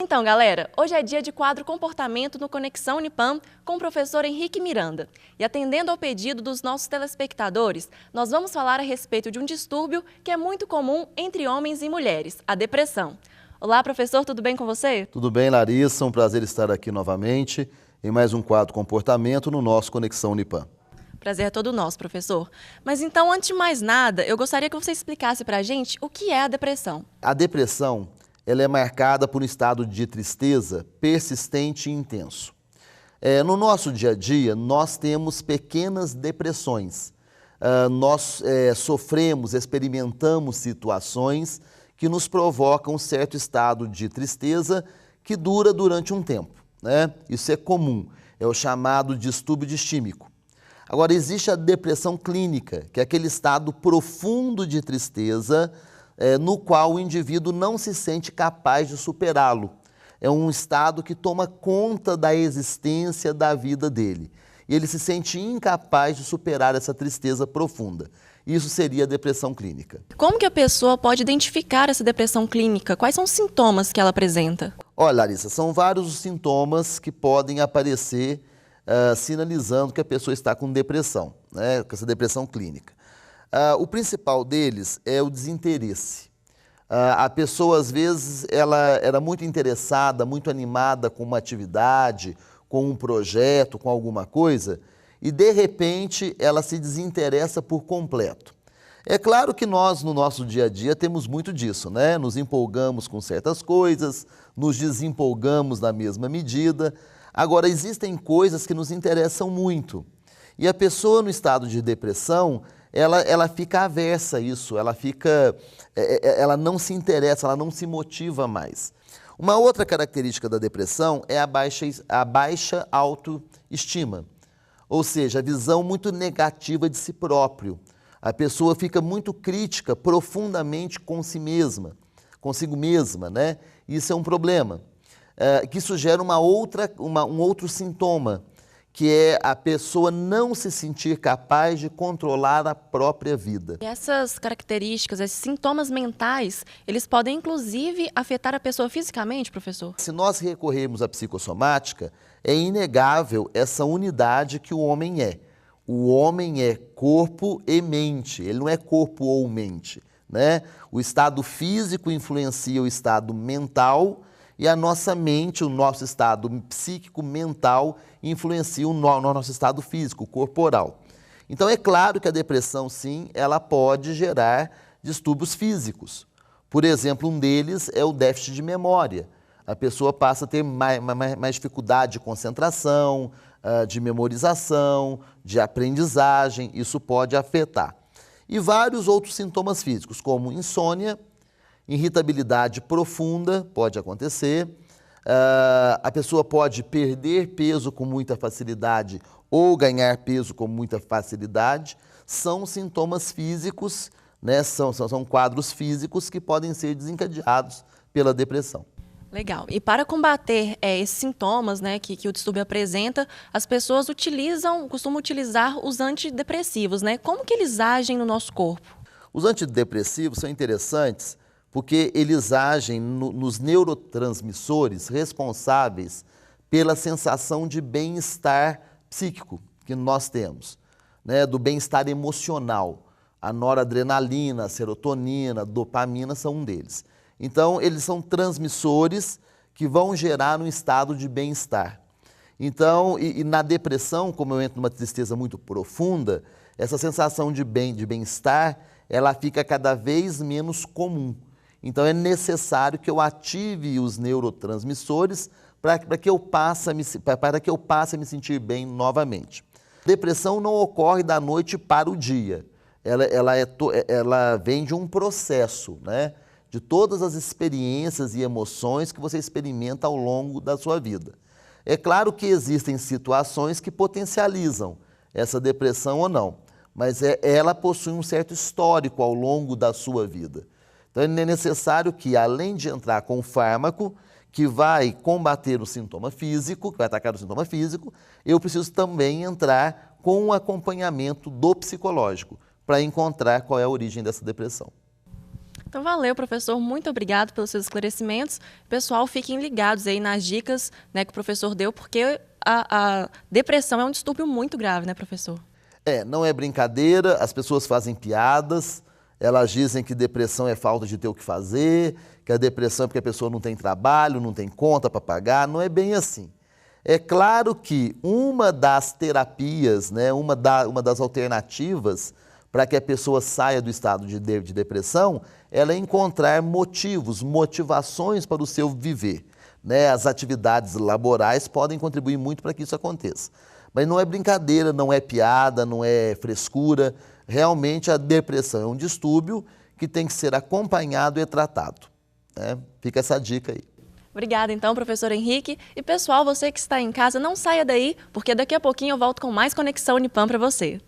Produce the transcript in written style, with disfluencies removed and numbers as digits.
Então, galera, hoje é dia de quadro Comportamento no Conexão Unipam com o professor Henrique Miranda. E atendendo ao pedido dos nossos telespectadores, nós vamos falar a respeito de um distúrbio que é muito comum entre homens e mulheres, a depressão. Olá, professor, tudo bem com você? Tudo bem, Larissa, um prazer estar aqui novamente em mais um quadro Comportamento no nosso Conexão Unipam. Prazer é todo nosso, professor. Mas então, antes de mais nada, eu gostaria que você explicasse para a gente o que é a depressão. A depressão, ela é marcada por um estado de tristeza persistente e intenso. No nosso dia a dia, nós temos pequenas depressões. Nós sofremos, experimentamos situações que nos provocam um certo estado de tristeza que dura durante um tempo, né? Isso é comum, é o chamado distúrbio distímico. Agora, existe a depressão clínica, que é aquele estado profundo de tristeza no qual o indivíduo não se sente capaz de superá-lo. É um estado que toma conta da existência da vida dele. E ele se sente incapaz de superar essa tristeza profunda. Isso seria a depressão clínica. Como que a pessoa pode identificar essa depressão clínica? Quais são os sintomas que ela apresenta? Olha, Larissa, são vários os sintomas que podem aparecer sinalizando que a pessoa está com depressão, né, com essa depressão clínica. O principal deles é o desinteresse. A pessoa, às vezes, ela era muito interessada, muito animada com uma atividade, com um projeto, com alguma coisa, e, de repente, ela se desinteressa por completo. É claro que nós, no nosso dia a dia, temos muito disso, né? Nos empolgamos com certas coisas, nos desempolgamos na mesma medida. Agora, existem coisas que nos interessam muito. E a pessoa no estado de depressão, ela fica aversa a isso, ela não se interessa, ela não se motiva mais. Uma outra característica da depressão é a baixa autoestima, ou seja, a visão muito negativa de si próprio. A pessoa fica muito crítica profundamente com si mesma, consigo mesma, né? Isso é um problema, que isso gera um outro sintoma, que é a pessoa não se sentir capaz de controlar a própria vida. E essas características, esses sintomas mentais, eles podem inclusive afetar a pessoa fisicamente, professor? Se nós recorrermos à psicossomática, é inegável essa unidade que o homem é. O homem é corpo e mente, ele não é corpo ou mente, né? O estado físico influencia o estado mental e a nossa mente, o nosso estado psíquico-mental, influencia o nosso estado físico, corporal. Então, é claro que a depressão, sim, ela pode gerar distúrbios físicos. Por exemplo, um deles é o déficit de memória. A pessoa passa a ter mais dificuldade de concentração, de memorização, de aprendizagem, isso pode afetar. E vários outros sintomas físicos, como insônia, irritabilidade profunda pode acontecer, a pessoa pode perder peso com muita facilidade ou ganhar peso com muita facilidade. São sintomas físicos, né? São quadros físicos que podem ser desencadeados pela depressão. Legal. E para combater esses sintomas, né, que o distúrbio apresenta, as pessoas costumam utilizar os antidepressivos, né? Como que eles agem no nosso corpo? Os antidepressivos são interessantes porque eles agem nos neurotransmissores responsáveis pela sensação de bem-estar psíquico que nós temos, né? Do bem-estar emocional. A noradrenalina, a serotonina, a dopamina são um deles. Então, eles são transmissores que vão gerar um estado de bem-estar. Então, e na depressão, como eu entro numa tristeza muito profunda, essa sensação de bem-estar, ela fica cada vez menos comum. Então, é necessário que eu ative os neurotransmissores para que eu passe a me sentir bem novamente. Depressão não ocorre da noite para o dia. Ela vem de um processo, né? De todas as experiências e emoções que você experimenta ao longo da sua vida. É claro que existem situações que potencializam essa depressão ou não, mas ela possui um certo histórico ao longo da sua vida. Então é necessário que, além de entrar com o fármaco, que vai combater o sintoma físico, que vai atacar o sintoma físico, eu preciso também entrar com um acompanhamento do psicológico, para encontrar qual é a origem dessa depressão. Então valeu, professor, muito obrigado pelos seus esclarecimentos. Pessoal, fiquem ligados aí nas dicas, né, que o professor deu, porque a depressão é um distúrbio muito grave, né, professor? Não é brincadeira, as pessoas fazem piadas, elas dizem que depressão é falta de ter o que fazer, que a depressão é porque a pessoa não tem trabalho, não tem conta para pagar, não é bem assim. É claro que uma das terapias, né, uma das alternativas para que a pessoa saia do estado de depressão, ela é encontrar motivações para o seu viver. Né? As atividades laborais podem contribuir muito para que isso aconteça. Mas não é brincadeira, não é piada, não é frescura. Realmente a depressão é um distúrbio que tem que ser acompanhado e tratado. Né? Fica essa dica aí. Obrigada então, professor Henrique. E pessoal, você que está em casa, não saia daí, porque daqui a pouquinho eu volto com mais Conexão Unipam para você.